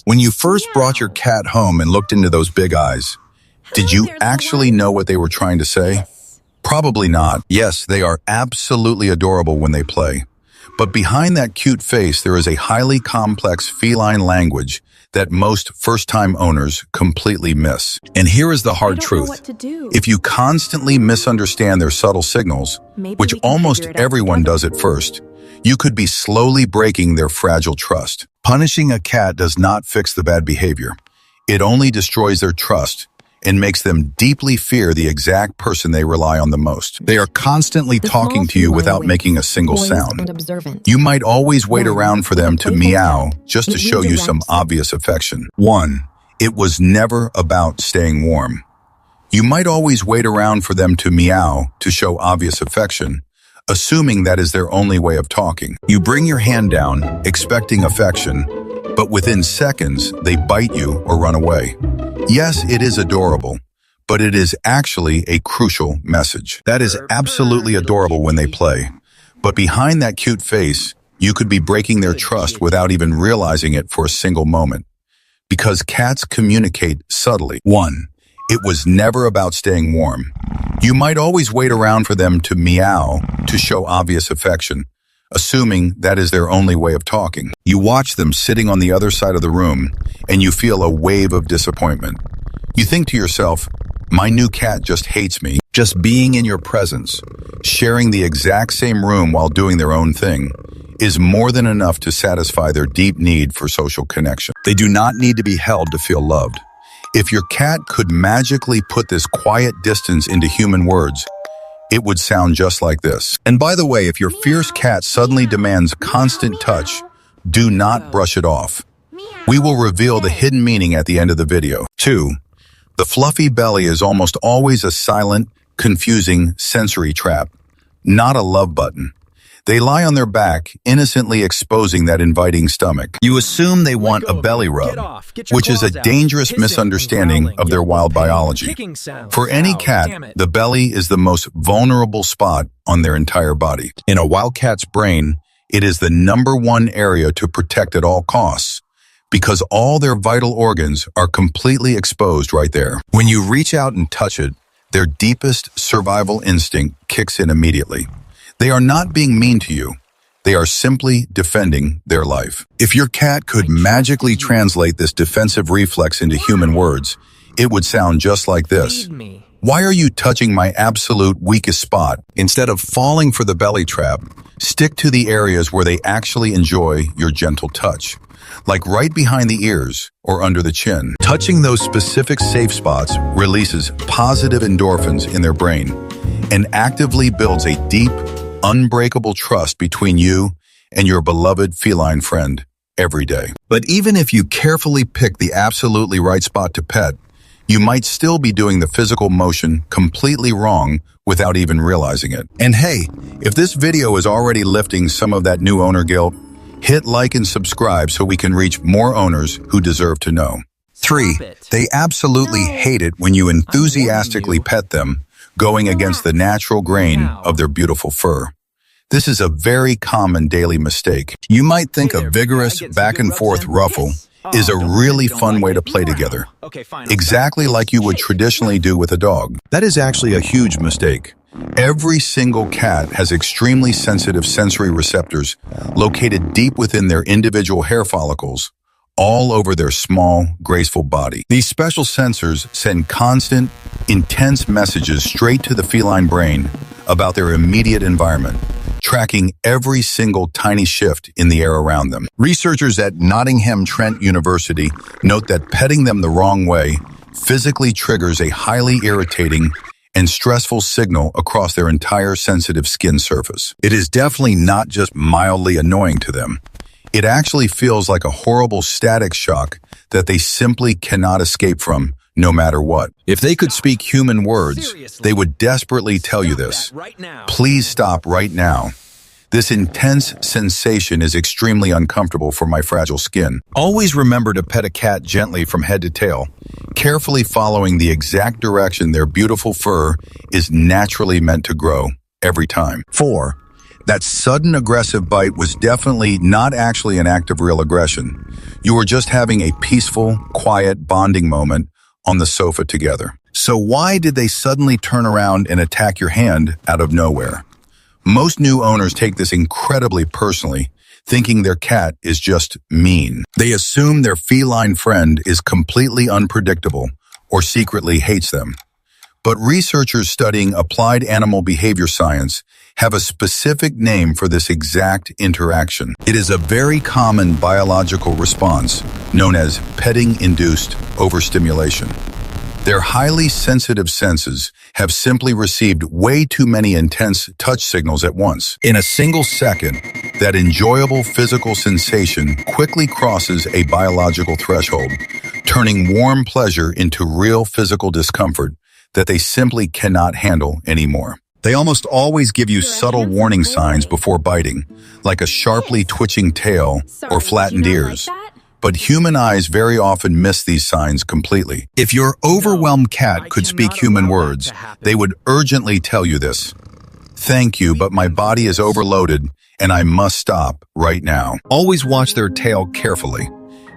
When you first brought your cat home and looked into those big eyes, did you actually know what they were trying to say? Probably not. Yes, they are absolutely adorable when they play. But behind that cute face, there is a highly complex feline language that most first-time owners completely miss. And here is the hard truth. If you constantly misunderstand their subtle signals, which almost everyone does at first, you could be slowly breaking their fragile trust. Punishing a cat does not fix the bad behavior. It only destroys their trust and makes them deeply fear the exact person they rely on the most. They are constantly talking to you without making a single sound. You might always wait around for them to meow just to show you some obvious affection. 1. It was never about staying warm. You might always wait around for them to meow to show obvious affection, assuming that is their only way of talking. You bring your hand down, expecting affection, but within seconds, they bite you or run away. Yes, it is adorable, but it is actually a crucial message. That is absolutely adorable when they play. But behind that cute face, you could be breaking their trust without even realizing it for a single moment. Because cats communicate subtly. 1. It was never about staying warm. You might always wait around for them to meow to show obvious affection, assuming that is their only way of talking. You watch them sitting on the other side of the room, and you feel a wave of disappointment. You think to yourself, my new cat just hates me. Just being in your presence, sharing the exact same room while doing their own thing, is more than enough to satisfy their deep need for social connection. They do not need to be held to feel loved. If your cat could magically put this quiet distance into human words, it would sound just like this. And by the way, if your fierce cat suddenly demands constant touch, do not brush it off. We will reveal the hidden meaning at the end of the video. 2. The fluffy belly is almost always a silent, confusing sensory trap, not a love button. They lie on their back, innocently exposing that inviting stomach. You assume they want a belly rub, which is a dangerous misunderstanding of their wild biology. For any cat, the belly is the most vulnerable spot on their entire body. In a wild cat's brain, it is the #1 area to protect at all costs, because all their vital organs are completely exposed right there. When you reach out and touch it, their deepest survival instinct kicks in immediately. They are not being mean to you. They are simply defending their life. If your cat could magically translate this defensive reflex into human words, it would sound just like this. Why are you touching my absolute weakest spot? Instead of falling for the belly trap, stick to the areas where they actually enjoy your gentle touch, like right behind the ears or under the chin. Touching those specific safe spots releases positive endorphins in their brain and actively builds a deep, unbreakable trust between you and your beloved feline friend every day. But even if you carefully pick the absolutely right spot to pet, you might still be doing the physical motion completely wrong without even realizing it. And hey, if this video is already lifting some of that new owner guilt, hit like and subscribe so we can reach more owners who deserve to know. 3. They absolutely hate it when you enthusiastically pet them, going against the natural grain of their beautiful fur. This is a very common daily mistake. You might think a vigorous back-and-forth ruffle is a really fun way to play together, exactly like you would traditionally do with a dog. That is actually a huge mistake. Every single cat has extremely sensitive sensory receptors located deep within their individual hair follicles, all over their small, graceful body. These special sensors send constant, intense messages straight to the feline brain about their immediate environment, tracking every single tiny shift in the air around them. Researchers at Nottingham Trent University note that petting them the wrong way physically triggers a highly irritating and stressful signal across their entire sensitive skin surface. It is definitely not just mildly annoying to them. It actually feels like a horrible static shock that they simply cannot escape from, no matter what. If they could speak human words, they would desperately tell you this. Please stop right now. This intense sensation is extremely uncomfortable for my fragile skin. Always remember to pet a cat gently from head to tail, carefully following the exact direction their beautiful fur is naturally meant to grow every time. 4. That sudden aggressive bite was definitely not actually an act of real aggression. You were just having a peaceful, quiet bonding moment on the sofa together. So why did they suddenly turn around and attack your hand out of nowhere? Most new owners take this incredibly personally, thinking their cat is just mean. They assume their feline friend is completely unpredictable or secretly hates them. But researchers studying applied animal behavior science have a specific name for this exact interaction. It is a very common biological response known as petting-induced overstimulation. Their highly sensitive senses have simply received way too many intense touch signals at once. In a single second, that enjoyable physical sensation quickly crosses a biological threshold, turning warm pleasure into real physical discomfort that they simply cannot handle anymore. They almost always give you subtle warning signs before biting, like a sharply twitching tail or flattened ears. But human eyes very often miss these signs completely. If your overwhelmed cat could speak human words, they would urgently tell you this. Thank you, but my body is overloaded and I must stop right now. Always watch their tail carefully.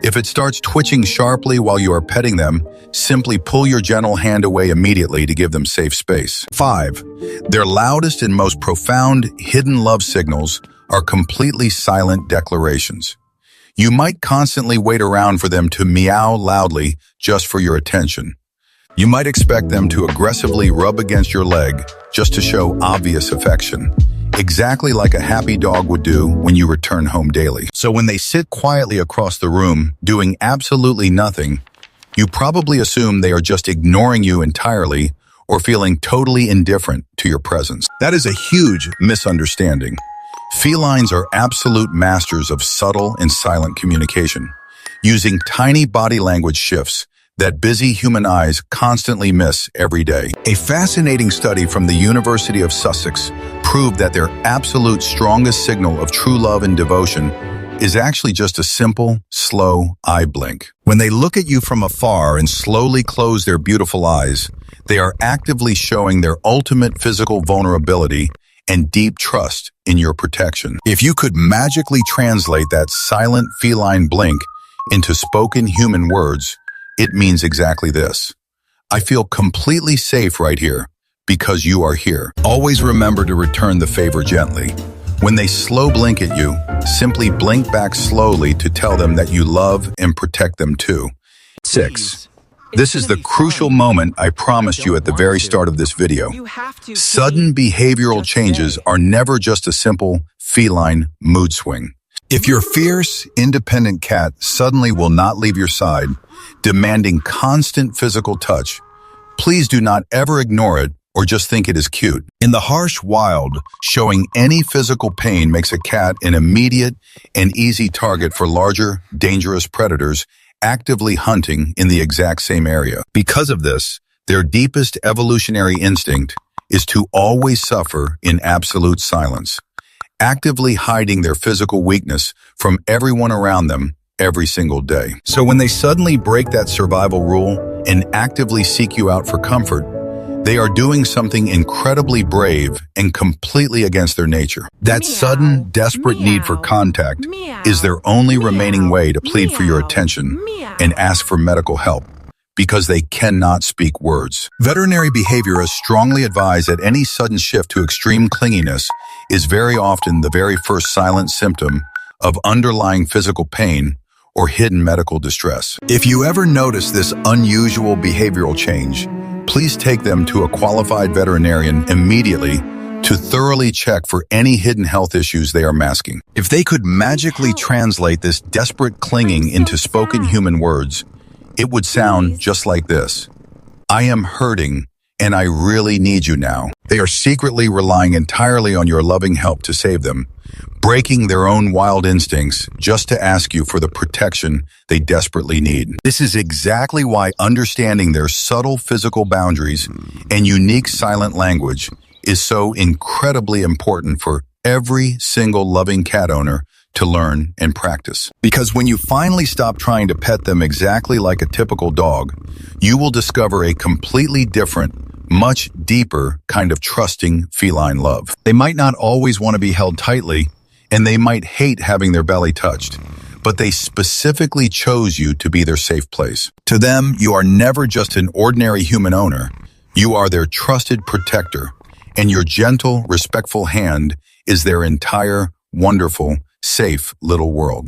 If it starts twitching sharply while you are petting them, simply pull your gentle hand away immediately to give them safe space. 5. Their loudest and most profound hidden love signals are completely silent declarations. You might constantly wait around for them to meow loudly just for your attention. You might expect them to aggressively rub against your leg just to show obvious affection, exactly like a happy dog would do when you return home daily. So when they sit quietly across the room, doing absolutely nothing, you probably assume they are just ignoring you entirely or feeling totally indifferent to your presence. That is a huge misunderstanding. Felines are absolute masters of subtle and silent communication, using tiny body language shifts that busy human eyes constantly miss every day. A fascinating study from the University of Sussex proved that their absolute strongest signal of true love and devotion is actually just a simple, slow eye blink. When they look at you from afar and slowly close their beautiful eyes, they are actively showing their ultimate physical vulnerability and deep trust in your protection. If you could magically translate that silent feline blink into spoken human words, it means exactly this. I feel completely safe right here because you are here. Always remember to return the favor gently. When they slow blink at you, simply blink back slowly to tell them that you love and protect them too. 6. This is the crucial moment I promised you at the very start of this video. Sudden behavioral changes are never just a simple feline mood swing. If your fierce, independent cat suddenly will not leave your side, demanding constant physical touch, please do not ever ignore it or just think it is cute. In the harsh wild, showing any physical pain makes a cat an immediate and easy target for larger, dangerous predators actively hunting in the exact same area. Because of this, their deepest evolutionary instinct is to always suffer in absolute silence, actively hiding their physical weakness from everyone around them every single day. So when they suddenly break that survival rule and actively seek you out for comfort, they are doing something incredibly brave and completely against their nature. That sudden, desperate need for contact is their only remaining way to plead for your attention and ask for medical help, because they cannot speak words. Veterinary behaviorists strongly advise that any sudden shift to extreme clinginess is very often the very first silent symptom of underlying physical pain or hidden medical distress. If you ever notice this unusual behavioral change, please take them to a qualified veterinarian immediately to thoroughly check for any hidden health issues they are masking. If they could magically translate this desperate clinging into spoken human words, it would sound just like this. I am hurting and I really need you now. They are secretly relying entirely on your loving help to save them, breaking their own wild instincts just to ask you for the protection they desperately need. This is exactly why understanding their subtle physical boundaries and unique silent language is so incredibly important for every single loving cat owner to learn and practice. Because when you finally stop trying to pet them exactly like a typical dog, you will discover a completely different, Much deeper kind of trusting feline love. They might not always want to be held tightly, and they might hate having their belly touched, but they specifically chose you to be their safe place. To them, you are never just an ordinary human owner. You are their trusted protector, and your gentle, respectful hand is their entire, wonderful, safe little world.